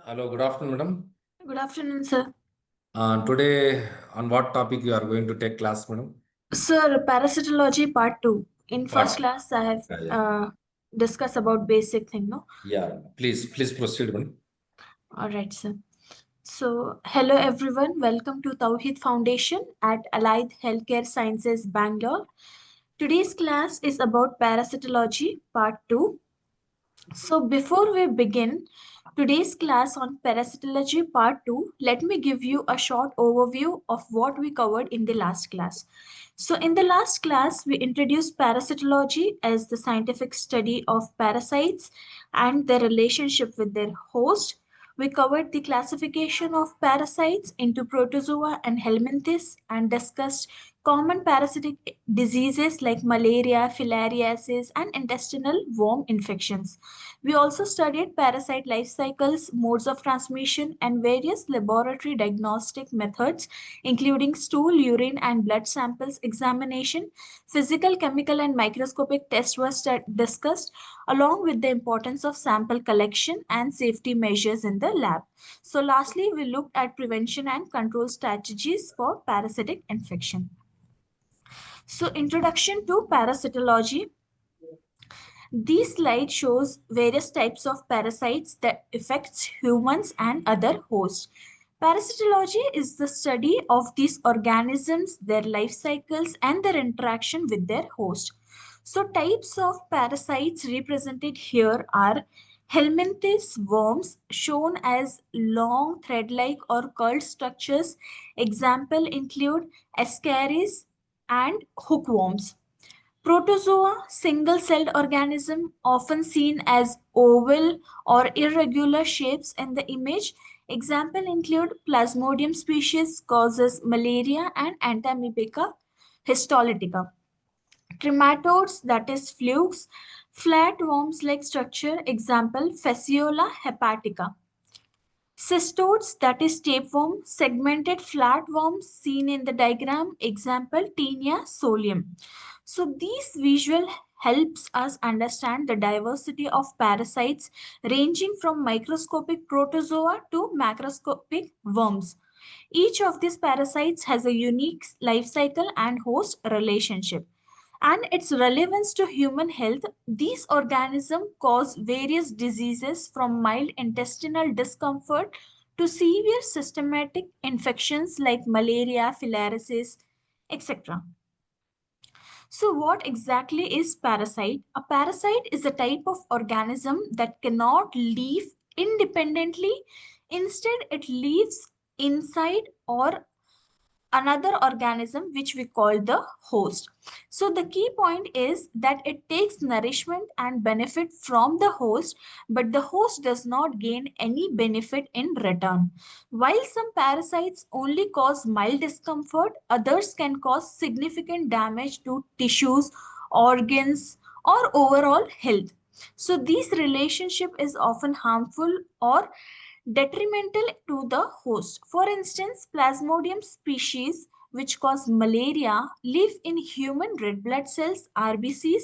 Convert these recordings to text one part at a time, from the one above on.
Hello, good afternoon, madam. Good afternoon, sir. Today, on what topic you are going to take class, madam? Sir, Parasitology Part 2. In first What? class, I have Yeah. discussed about basic thing, no? Yeah. Please proceed, madam. All right, sir. So, hello everyone. Welcome to Tawheed Foundation at Allied Healthcare Sciences, Bangalore. Today's class is about Parasitology Part 2. So, before we begin today's class on Parasitology Part 2, let me give you a short overview of what we covered in the last class. So, in the last class, we introduced parasitology as the scientific study of parasites and their relationship with their host. We covered the classification of parasites into protozoa and helminthes and discussed common parasitic diseases like malaria, filariasis, and intestinal worm infections. We also studied parasite life cycles, modes of transmission, and various laboratory diagnostic methods, including stool, urine, and blood samples examination. Physical, chemical, and microscopic tests were discussed, along with the importance of sample collection and safety measures in the lab. So, lastly, we looked at prevention and control strategies for parasitic infection. So, introduction to parasitology. This slide shows various types of parasites that affects humans and other hosts. Parasitology is the study of these organisms, their life cycles, and their interaction with their host. So, types of parasites represented here are helminthes worms, shown as long thread-like or curled structures. Example include ascaris and hookworms. Protozoa, single-celled organism, often seen as oval or irregular shapes in the image. Example include Plasmodium species causes malaria and Antimybica histolytica. Trematodes, that is flukes, flat worms-like structure. Example Fasciola hepatica. Cystodes, that is tapeworm, segmented flatworms seen in the diagram, example Taenia solium. So these visual helps us understand the diversity of parasites ranging from microscopic protozoa to macroscopic worms. Each of these parasites has a unique life cycle and host relationship. And its relevance to human health, these organisms cause various diseases from mild intestinal discomfort to severe systematic infections like malaria, filariasis, etc. So, what exactly is parasite? A parasite is a type of organism that cannot live independently. Instead, it lives inside or another organism which we call the host. So the key point is that it takes nourishment and benefit from the host, but the host does not gain any benefit in return. While some parasites only cause mild discomfort, others can cause significant damage to tissues, organs, or overall health. So this relationship is often harmful or detrimental to the host. For instance, Plasmodium species, which cause malaria, live in human red blood cells, RBCs.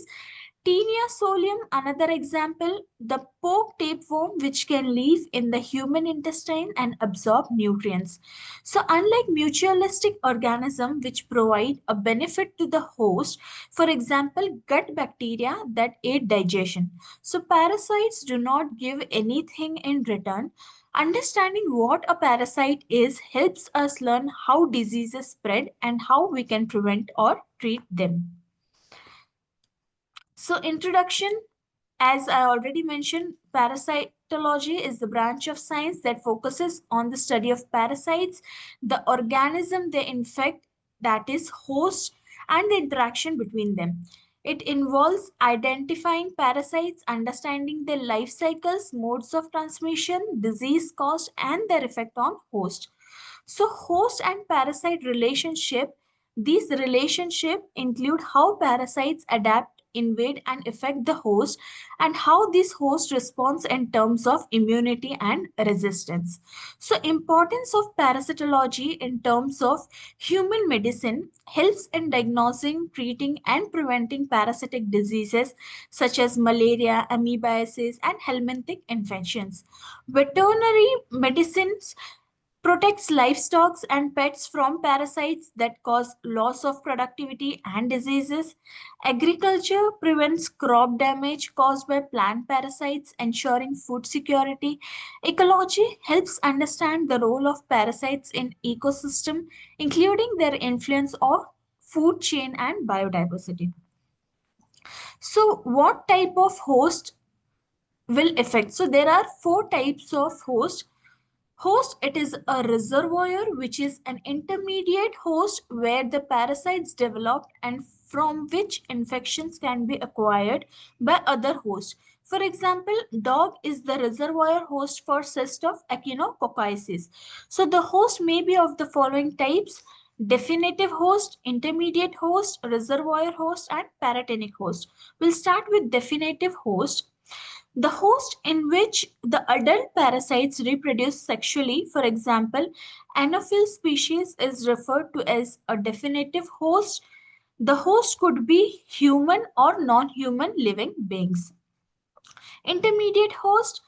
Taenia solium, another example, the poke tapeworm, which can live in the human intestine and absorb nutrients. So, unlike mutualistic organisms which provide a benefit to the host, for example, gut bacteria that aid digestion. So, parasites do not give anything in return. Understanding what a parasite is helps us learn how diseases spread and how we can prevent or treat them. So, introduction, as I already mentioned, parasitology is the branch of science that focuses on the study of parasites, the organism they infect, that is, host, and the interaction between them. It involves identifying parasites, understanding their life cycles, modes of transmission, disease cause, and their effect on host. So, host and parasite relationship, these relationship include how parasites adapt invade and affect the host, and how this host responds in terms of immunity and resistance. So, importance of parasitology in terms of human medicine helps in diagnosing, treating, and preventing parasitic diseases such as malaria, amoebiasis, and helminthic infections. Veterinary medicines protects livestock and pets from parasites that cause loss of productivity and diseases. Agriculture prevents crop damage caused by plant parasites, ensuring food security. Ecology helps understand the role of parasites in ecosystem, including their influence on food chain and biodiversity. So, what type of host will affect? So, there are four types of host. Host, it is a reservoir which is an intermediate host where the parasites develop and from which infections can be acquired by other hosts. For example, dog is the reservoir host for cyst of echinococcosis. So the host may be of the following types: definitive host, intermediate host, reservoir host, and paratenic host. We'll start with definitive host, the host in which the adult parasites reproduce sexually. For example, Anopheles species is referred to as a definitive host. The host could be human or non-human living beings. Intermediate host,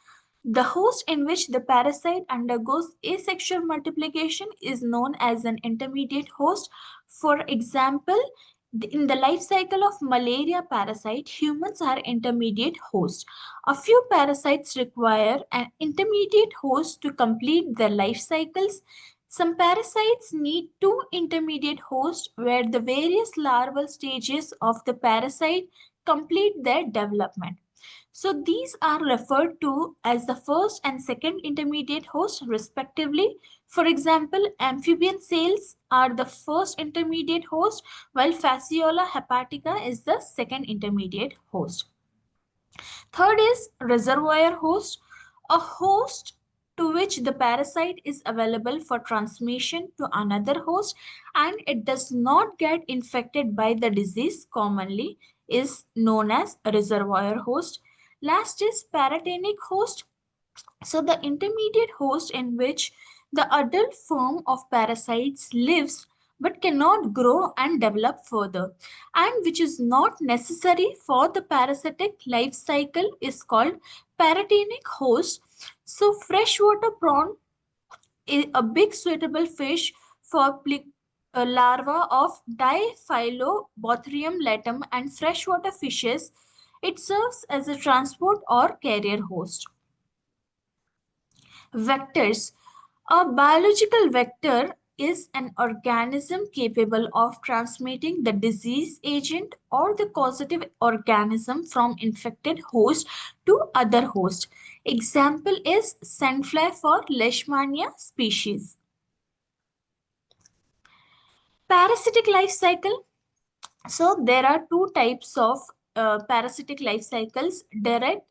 the host in which the parasite undergoes asexual multiplication is known as an intermediate host. For example, in the life cycle of malaria parasite, humans are intermediate hosts. A few parasites require an intermediate host to complete their life cycles. Some parasites need two intermediate hosts where the various larval stages of the parasite complete their development. So these are referred to as the first and second intermediate host respectively. For example, amphibian cells are the first intermediate host while Fasciola hepatica is the second intermediate host. Third is reservoir host, a host to which the parasite is available for transmission to another host and it does not get infected by the disease commonly is known as reservoir host. Last is paratenic host. So the intermediate host in which the adult form of parasites lives but cannot grow and develop further and which is not necessary for the parasitic life cycle is called paratenic host. So freshwater prawn is a big suitable fish for a larva of Diphyllobothrium latum and freshwater fishes. It serves as a transport or carrier host. Vectors. A biological vector is an organism capable of transmitting the disease agent or the causative organism from infected host to other host. Example is sandfly for Leishmania species. Parasitic life cycle. So there are two types of parasitic life cycles: direct,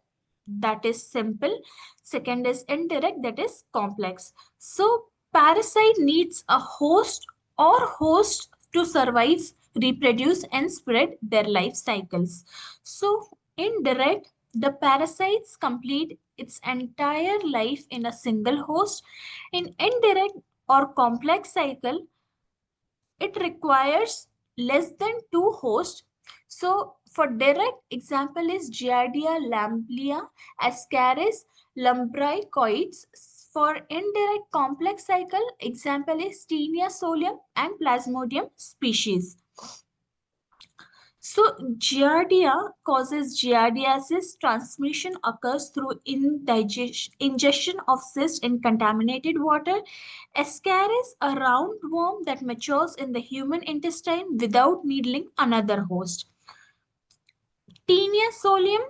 that is simple; second is indirect, that is complex. So parasite needs a host or hosts to survive, reproduce, and spread their life cycles. So indirect, the parasites complete its entire life in a single host. In indirect or complex cycle, it requires less than two hosts. So for direct example is Giardia lamblia, Ascaris lumbricoides. For indirect complex cycle example is Taenia solium and Plasmodium species. So Giardia causes giardiasis. Transmission occurs through ingestion of cyst in contaminated water. Ascaris, a roundworm that matures in the human intestine without needling another host. Taenia solium,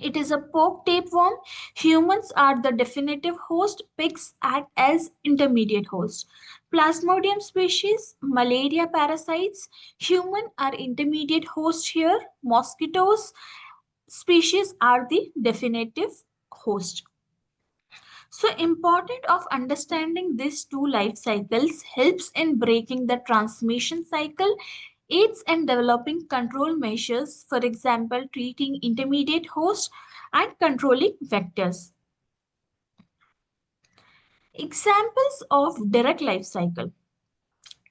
it is a poke tapeworm. Humans are the definitive host. Pigs act as intermediate host. Plasmodium species, malaria parasites. Human are intermediate host here. Mosquitoes species are the definitive host. So important of understanding these two life cycles helps in breaking the transmission cycle. aids in developing control measures, for example, treating intermediate hosts and controlling vectors. Examples of direct life cycle.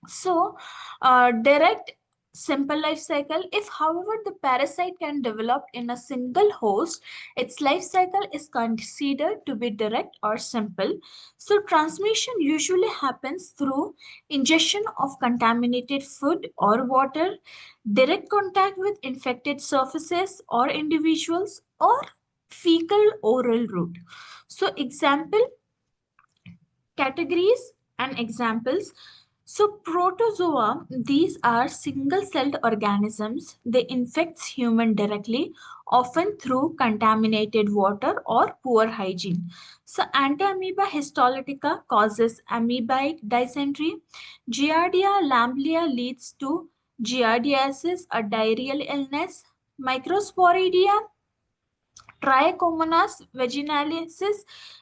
So, direct simple life cycle, if however the parasite can develop in a single host, its life cycle is considered to be direct or simple. So, transmission usually happens through ingestion of contaminated food or water, direct contact with infected surfaces or individuals, or fecal oral route. So, example categories and examples. So, protozoa, these are single celled organisms. They infect humans directly, often through contaminated water or poor hygiene. So, Antiamoeba histolytica causes amoebic dysentery. Giardia lamblia leads to giardiasis, a diarrheal illness. Microsporidia Trichomonas vaginalis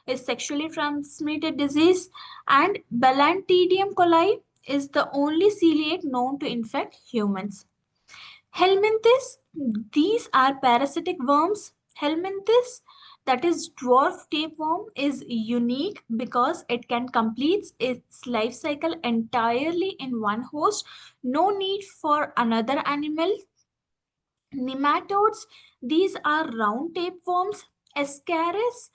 is sexually transmitted disease, and Balantidium coli is the only ciliate known to infect humans. Helminthes, these are parasitic worms. Helminthes, that is dwarf tapeworm, is unique because it can complete its life cycle entirely in one host. No need for another animal. Nematodes, these are round tapeworms. Ascaris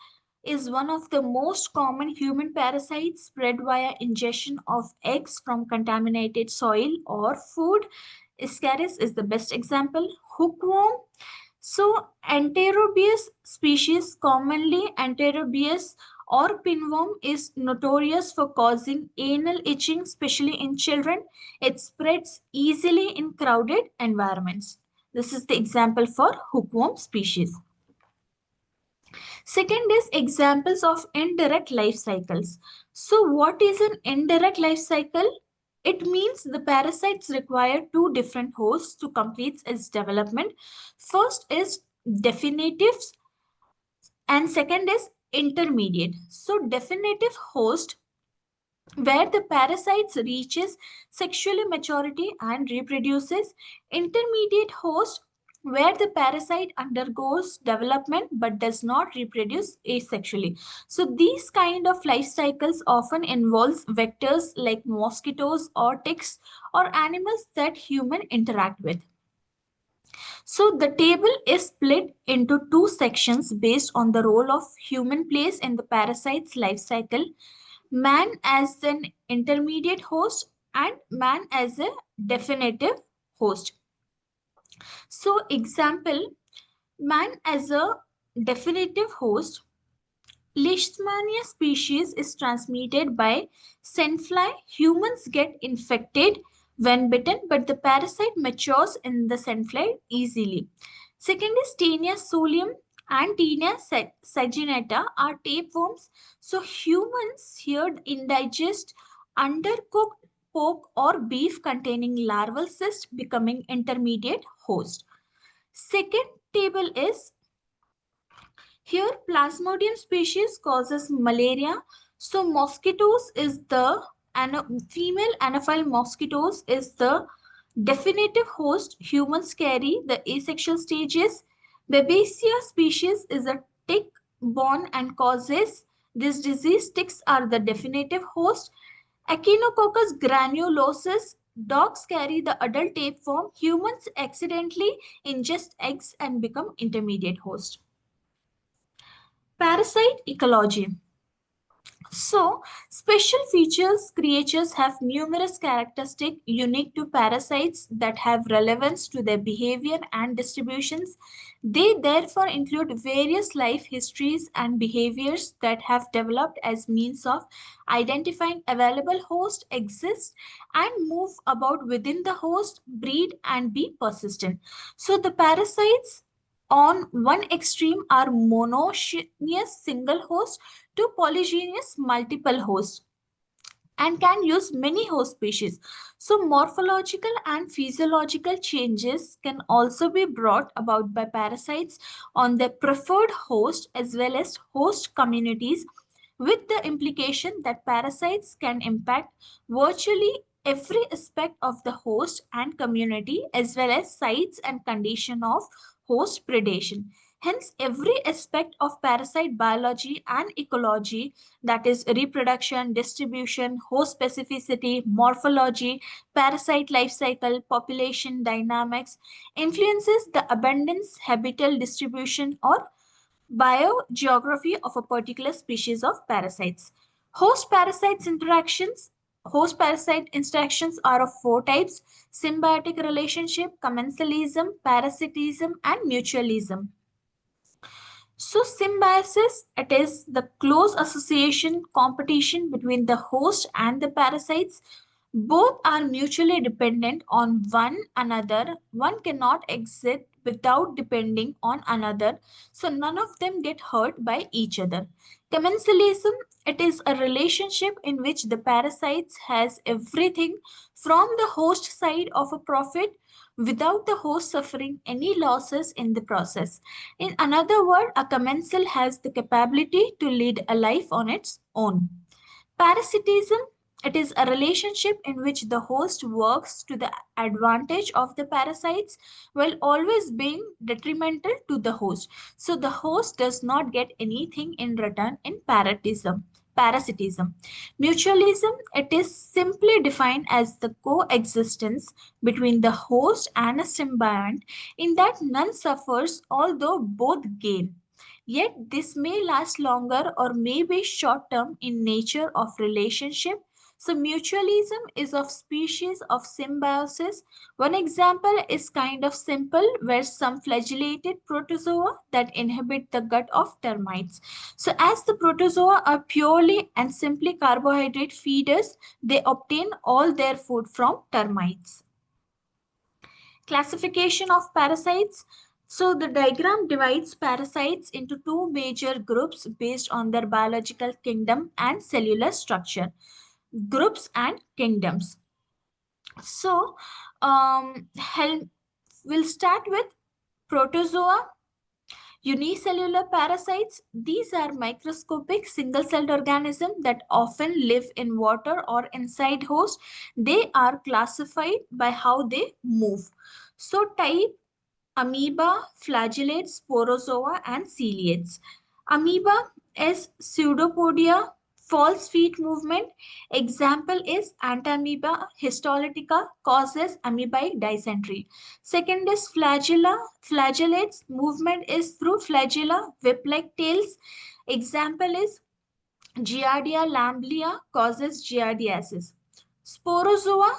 is one of the most common human parasites spread via ingestion of eggs from contaminated soil or food. Ascaris is the best example. Hookworm. So, Anterobius species, commonly Anterobius or pinworm, is notorious for causing anal itching, especially in children. It spreads easily in crowded environments. This is the example for hookworm species. Second is examples of indirect life cycles. So, what is an indirect life cycle? It means the parasites require two different hosts to complete its development. First is definitive and second is intermediate. So, definitive host where the parasites reaches sexually maturity and reproduces. Intermediate host where the parasite undergoes development but does not reproduce asexually. So these kind of life cycles often involves vectors like mosquitoes or ticks or animals that human interact with. So the table is split into two sections based on the role of human place in the parasite's life cycle: man as an intermediate host and man as a definitive host. So, example, man as a definitive host, Leishmania species is transmitted by sandfly. Humans get infected when bitten, but the parasite matures in the sandfly easily. Second is Taenia solium and Taenia saginata are tapeworms. So humans here indigest undercooked pork or beef containing larval cyst, becoming intermediate host. Second table is here, Plasmodium species causes malaria. So, mosquitoes is the female Anopheles mosquitoes is the definitive host. Humans carry the asexual stages. Babesia species is a tick borne and causes this disease. Ticks are the definitive host. Echinococcus granulosus. Dogs carry the adult tapeworm. Humans accidentally ingest eggs and become intermediate host. Parasite ecology. So, special features creatures have numerous characteristics unique to parasites that have relevance to their behavior and distributions. They therefore include various life histories and behaviors that have developed as means of identifying available host, exist, and move about within the host, breed, and be persistent. So, the parasites on one extreme are monogenous single host to polygynous multiple hosts and can use many host species. So, morphological and physiological changes can also be brought about by parasites on their preferred host as well as host communities, with the implication that parasites can impact virtually every aspect of the host and community as well as sites and condition of host predation. Hence, every aspect of parasite biology and ecology, that is reproduction, distribution, host specificity, morphology, parasite life cycle, population dynamics, influences the abundance, habitat distribution, or biogeography of a particular species of parasites. Host parasite interactions are of four types: symbiotic relationship, commensalism, parasitism, and mutualism. So, symbiosis, it is the close association, competition between the host and the parasites. Both are mutually dependent on one another. One cannot exist without depending on another. So, none of them get hurt by each other. Commensalism, it is a relationship in which the parasites has everything from the host side of a profit without the host suffering any losses in the process. In another word, a commensal has the capability to lead a life on its own. Parasitism, it is a relationship in which the host works to the advantage of the parasites while always being detrimental to the host. So the host does not get anything in return in parasitism. Mutualism, it is simply defined as the coexistence between the host and a symbiont in that none suffers although both gain. Yet this may last longer or may be short term in nature of relationship. So mutualism is of species of symbiosis. One example is kind of simple where some flagellated protozoa that inhabit the gut of termites. So as the protozoa are purely and simply carbohydrate feeders, they obtain all their food from termites. Classification of parasites. So the diagram divides parasites into two major groups based on their biological kingdom and cellular structure. Groups and kingdoms. So we'll start with protozoa. Unicellular parasites, these are microscopic single-celled organisms that often live in water or inside hosts. They are classified by how they move. So type: amoeba, flagellates, sporozoa, and ciliates. Amoeba is pseudopodia, false feet movement. Example is Antamoeba histolytica causes amoebic dysentery. Second is flagella. Flagellates movement is through flagella, whip-like tails. Example is Giardia lamblia causes giardiasis. Sporozoa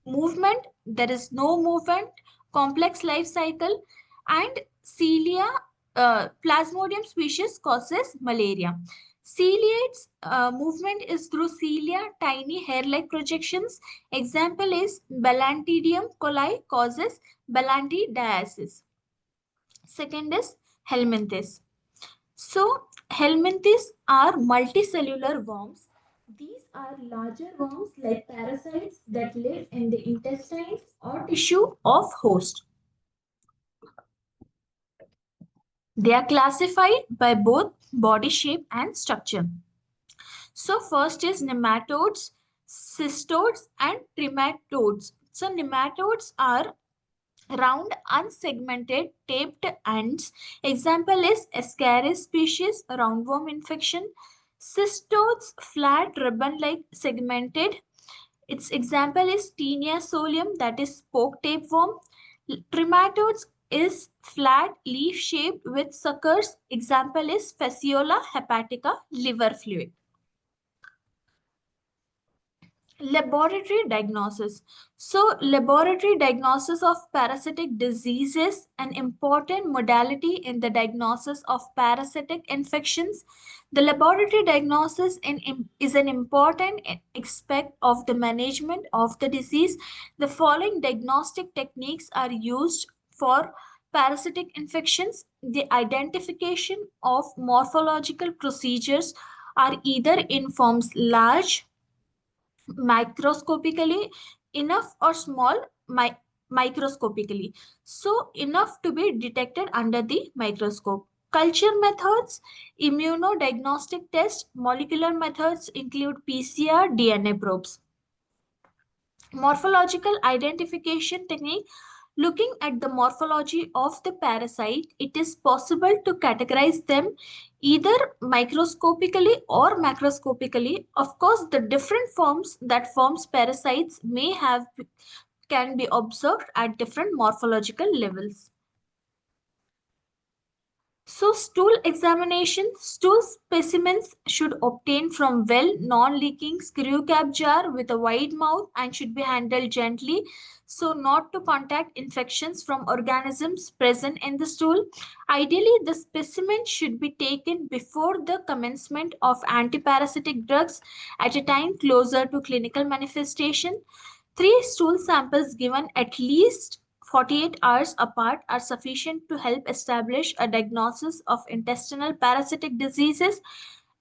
movement, there is no movement, complex life cycle, and cilia, plasmodium species causes malaria. Ciliates movement is through cilia, tiny hair-like projections. Example is Balantidium coli causes balantidiasis. Second is helminthes. So, helminthes are multicellular worms. These are larger worms like parasites that live in the intestines or tissue of host. They are classified by both body shape and structure. So, first is nematodes, cystodes, and trematodes. So, nematodes are round unsegmented taped ends. Example is Ascaris species roundworm infection. Cystodes flat ribbon-like segmented. Its example is Taenia solium, that is spoke tapeworm. Trematodes is flat leaf shaped with suckers. Example is Fasciola hepatica liver fluid. Laboratory diagnosis. So, laboratory diagnosis of parasitic diseases, an important modality in the diagnosis of parasitic infections. The laboratory diagnosis is an important aspect of the management of the disease. The following diagnostic techniques are used for parasitic infections. The identification of morphological procedures are either in forms large, microscopically enough, or small microscopically, so enough to be detected under the microscope. Culture methods: immunodiagnostic tests. Molecular methods include PCR, DNA probes. Morphological identification technique. Looking at the morphology of the parasite, it is possible to categorize them either microscopically or macroscopically. Of course, the different forms that forms parasites may have can be observed at different morphological levels. So, stool examination. Stool specimens should obtain from well, non-leaking screw cap jar with a wide mouth and should be handled gently so not to contact infections from organisms present in the stool. Ideally, the specimen should be taken before the commencement of antiparasitic drugs at a time closer to clinical manifestation. Three stool samples given at least 48 hours apart are sufficient to help establish a diagnosis of intestinal parasitic diseases.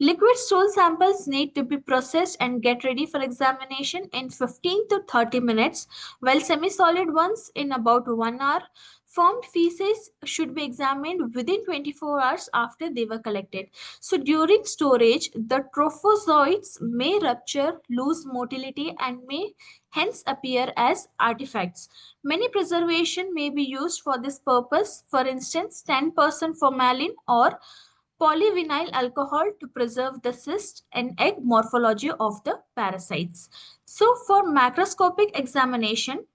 Liquid stool samples need to be processed and get ready for examination in 15 to 30 minutes, while semi-solid ones in about 1 hour. Formed feces should be examined within 24 hours after they were collected. So during storage, the trophozoites may rupture, lose motility, and may hence appear as artifacts. Many preservation may be used for this purpose, for instance, 10% formalin or polyvinyl alcohol to preserve the cyst and egg morphology of the parasites. So, for macroscopic examination,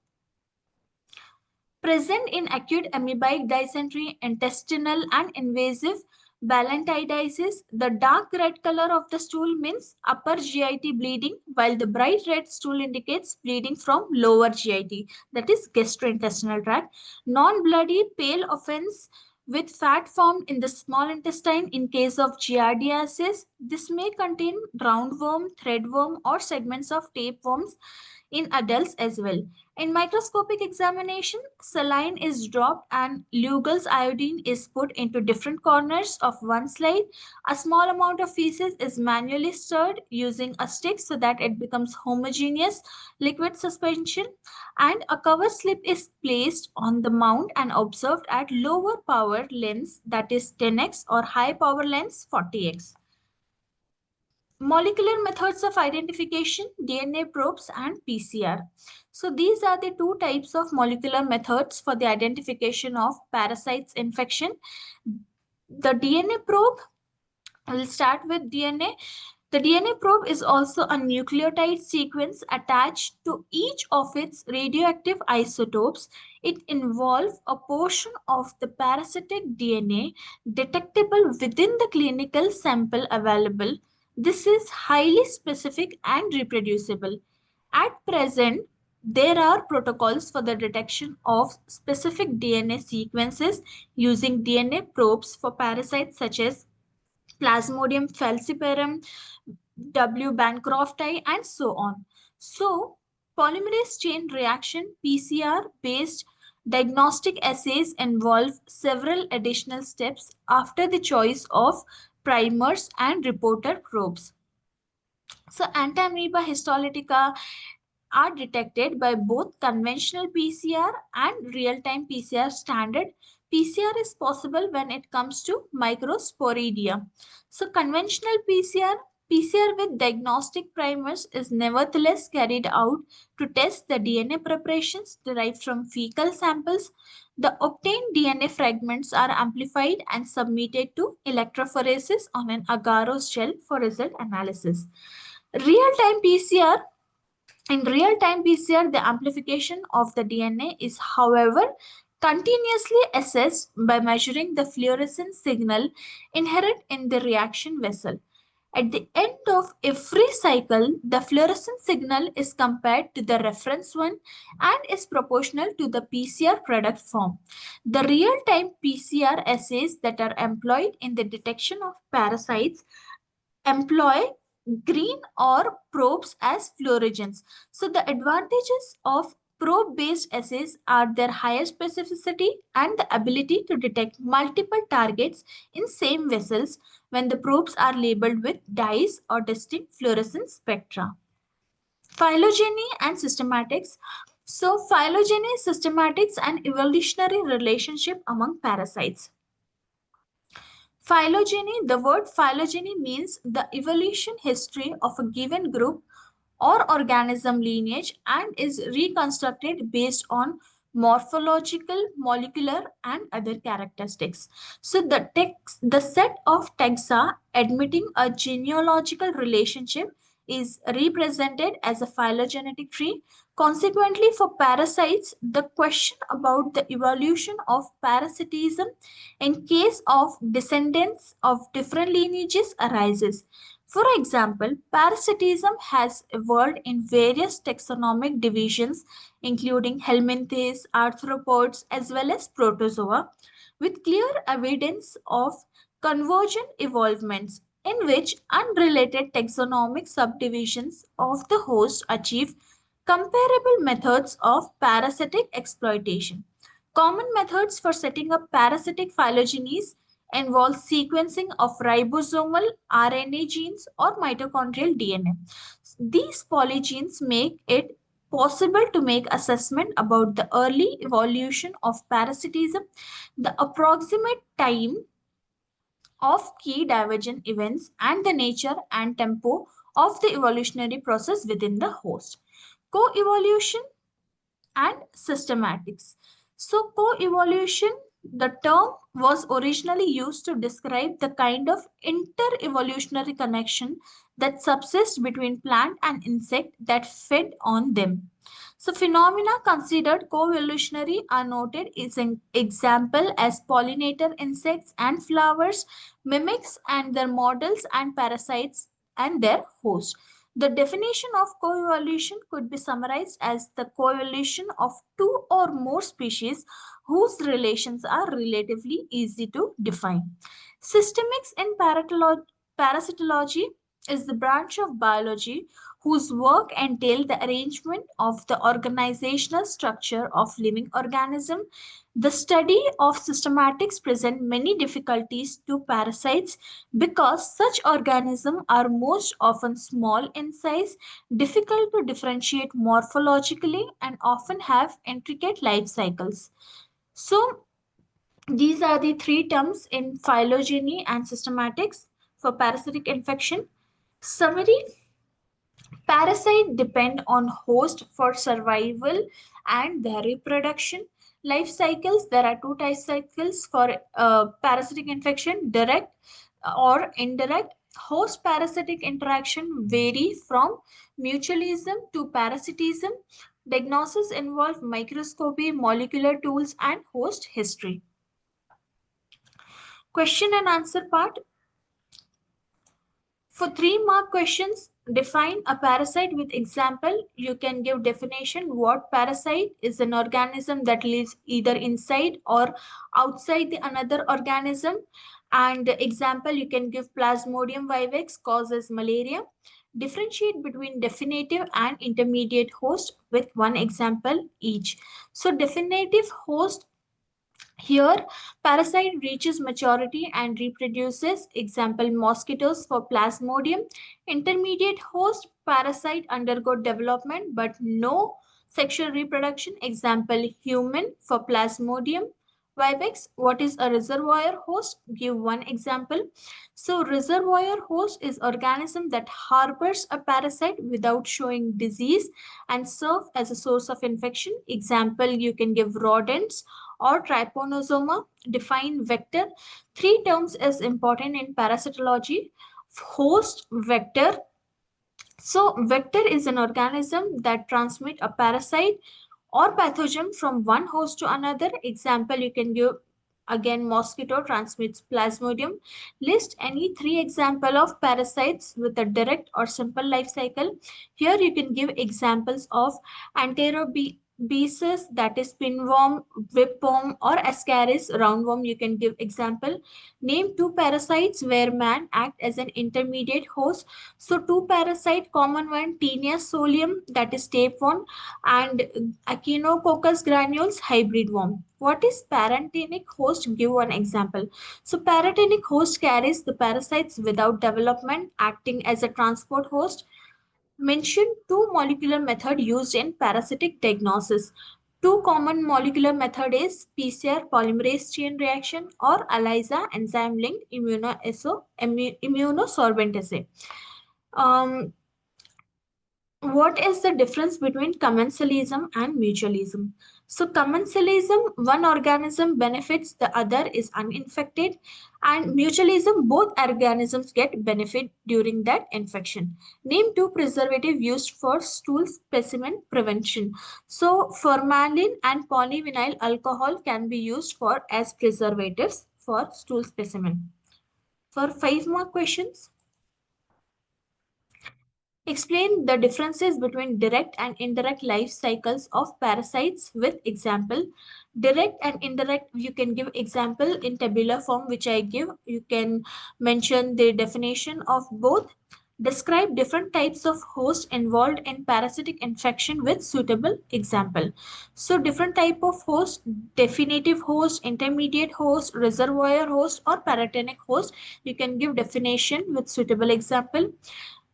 present in acute amoebic dysentery, intestinal and invasive ballantidiasis. The dark red color of the stool means upper GIT bleeding, while the bright red stool indicates bleeding from lower GIT, that is gastrointestinal tract. Non-bloody pale offense with fat formed in the small intestine in case of giardiasis. This may contain roundworm, threadworm, or segments of tapeworms in adults as well. In microscopic examination, saline is dropped and Lugol's iodine is put into different corners of one slide. A small amount of feces is manually stirred using a stick so that it becomes homogeneous liquid suspension, and a cover slip is placed on the mount and observed at lower power lens, that is 10x, or high power lens 40x. Molecular methods of identification, DNA probes and PCR. So these are the two types of molecular methods for the identification of parasites infection. The DNA probe, we'll start with DNA. The DNA probe is also a nucleotide sequence attached to each of its radioactive isotopes. It involves a portion of the parasitic DNA detectable within the clinical sample available. This is highly specific and reproducible. At present, there are protocols for the detection of specific DNA sequences using DNA probes for parasites such as Plasmodium falciparum, W. bancrofti, and so on. So, polymerase chain reaction PCR based diagnostic assays involve several additional steps after the choice of primers and reporter probes. So, anti-amoeba histolytica are detected by both conventional PCR and real-time PCR standard. PCR is possible when it comes to microsporidia. So conventional PCR with diagnostic primers is nevertheless carried out to test the DNA preparations derived from fecal samples. The obtained DNA fragments are amplified and submitted to electrophoresis on an agarose gel for result analysis. Real-time PCR In real-time PCR, the amplification of the DNA is, however, continuously assessed by measuring the fluorescence signal inherent in the reaction vessel. At the end of every cycle, the fluorescence signal is compared to the reference one and is proportional to the PCR product form. The real-time PCR assays that are employed in the detection of parasites employ green or probes as fluorescents. So the advantages of probe-based assays are their higher specificity and the ability to detect multiple targets in same vessels when the probes are labeled with dyes or distinct fluorescence spectra. Phylogeny and systematics. So phylogeny, systematics, and evolutionary relationship among parasites. Phylogeny, the word phylogeny means the evolution history of a given group or organism lineage and is reconstructed based on morphological, molecular, and other characteristics. So the set of taxa admitting a genealogical relationship is represented as a phylogenetic tree. Consequently, for parasites, the question about the evolution of parasitism in case of descendants of different lineages arises. For example, parasitism has evolved in various taxonomic divisions, including helminthes, arthropods, as well as protozoa, with clear evidence of convergent evolvements in which unrelated taxonomic subdivisions of the host achieve comparable methods of parasitic exploitation. Common methods for setting up parasitic phylogenies involve sequencing of ribosomal RNA genes or mitochondrial DNA. These polygenes make it possible to make assessment about the early evolution of parasitism, the approximate time of key divergent events, and the nature and tempo of the evolutionary process within the host. Co-evolution and systematics. So, co-evolution, the term was originally used to describe the kind of inter-evolutionary connection that subsists between plant and insect that fed on them. So, phenomena considered co-evolutionary are noted is an example as pollinator insects and flowers, mimics and their models, and parasites and their host. The definition of coevolution could be summarized as the coevolution of two or more species whose relations are relatively easy to define. Systemics in parasitology is the branch of biology whose work entails the arrangement of the organizational structure of living organism. The study of systematics present many difficulties to parasites because such organisms are most often small in size, difficult to differentiate morphologically, and often have intricate life cycles. So, these are the three terms in phylogeny and systematics for parasitic infection. Summary: parasites depend on host for survival and their reproduction. Life cycles, there are two type cycles for parasitic infection: direct or indirect. Host parasitic interaction vary from mutualism to parasitism. Diagnosis involve microscopy, molecular tools, and host history. Question and answer part. For 3 mark questions, define a parasite with example. You can give definition. What parasite is an organism that lives either inside or outside the another organism. And example, you can give Plasmodium vivax causes malaria. Differentiate between definitive and intermediate host with one example each. So definitive host, here, parasite reaches maturity and reproduces. Example, mosquitoes for Plasmodium. Intermediate host, parasite undergo development but no sexual reproduction. Example, human for Plasmodium vivax. What is a reservoir host? Give one example. So, reservoir host is organism that harbors a parasite without showing disease and serve as a source of infection. Example, you can give rodents or trypanosoma. Define vector. Three terms is important in parasitology: host, vector. So vector is an organism that transmit a parasite or pathogen from one host to another. Example, you can give again mosquito transmits Plasmodium. List any three example of parasites with a direct or simple life cycle. Here you can give examples of Enterobiasis, that is pinworm, whipworm, or Ascaris roundworm. You can give example. Name two parasites where man act as an intermediate host. So two parasite, common one, Taenia solium, that is tapeworm, and Echinococcus granules, hybrid worm. What is parentenic host? Give one example. So parentenic host carries the parasites without development, acting as a transport host. Mention two molecular method used in parasitic diagnosis. Two common molecular method is PCR polymerase chain reaction or ELISA enzyme linked immunosorbent assay. Um, What is the difference between commensalism and mutualism? So commensalism, one organism benefits, the other is uninfected, and mutualism, both organisms get benefit during that infection. Name two preservative used for stool specimen prevention. So formalin and polyvinyl alcohol can be used for as preservatives for stool specimen. For five more questions, explain the differences between direct and indirect life cycles of parasites with example. Direct and indirect, you can give example in tabular form, which I give. You can mention the definition of both. Describe different types of host involved in parasitic infection with suitable example. So different type of host, definitive host, intermediate host, reservoir host, or paratenic host. You can give definition with suitable example.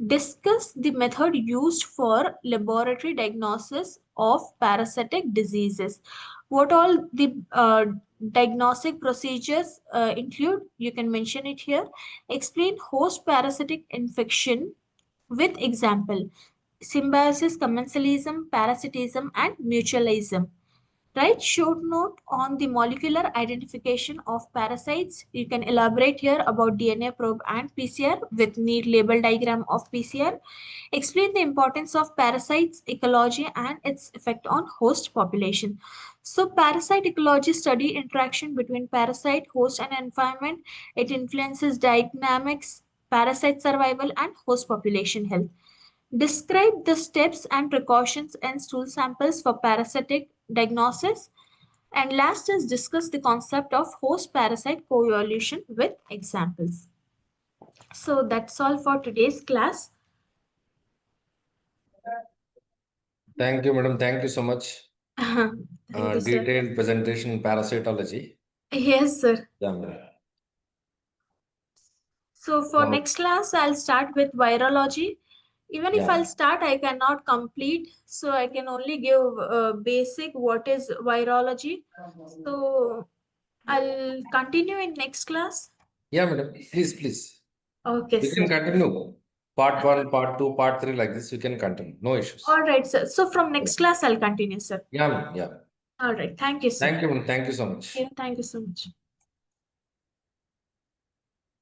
Discuss the method used for laboratory diagnosis of parasitic diseases. What all the diagnostic procedures include? You can mention it here. Explain host parasitic infection with example. Symbiosis, commensalism, parasitism, and mutualism. Write short note on the molecular identification of parasites. You can elaborate here about DNA probe and PCR with neat label diagram of PCR. Explain the importance of parasites, ecology, and its effect on host population. So parasite ecology study interaction between parasite, host, and environment. It influences dynamics, parasite survival, and host population health. Describe the steps and precautions in stool samples for parasitic diagnosis. And last is discuss the concept of host parasite coevolution with examples. So that's all for today's class. Thank you, madam. Thank you so much. Thank you, sir. Detailed presentation in parasitology. Yes, sir. Yeah, madam. So for Now, next class, I'll start with virology. Even if I'll yeah. start, I cannot complete. So I can only give basic what is virology. So I'll continue in next class. Yeah, madam. Please, please. Okay, You can sir. continue. Part one, part two, part three, like this. You can continue. No issues. All right, sir. So from Yeah, next class, I'll continue, sir. yeah, ma'am. Yeah. All right. Thank you, sir. Thank you, madam. Thank you so much. Yeah, thank you so much.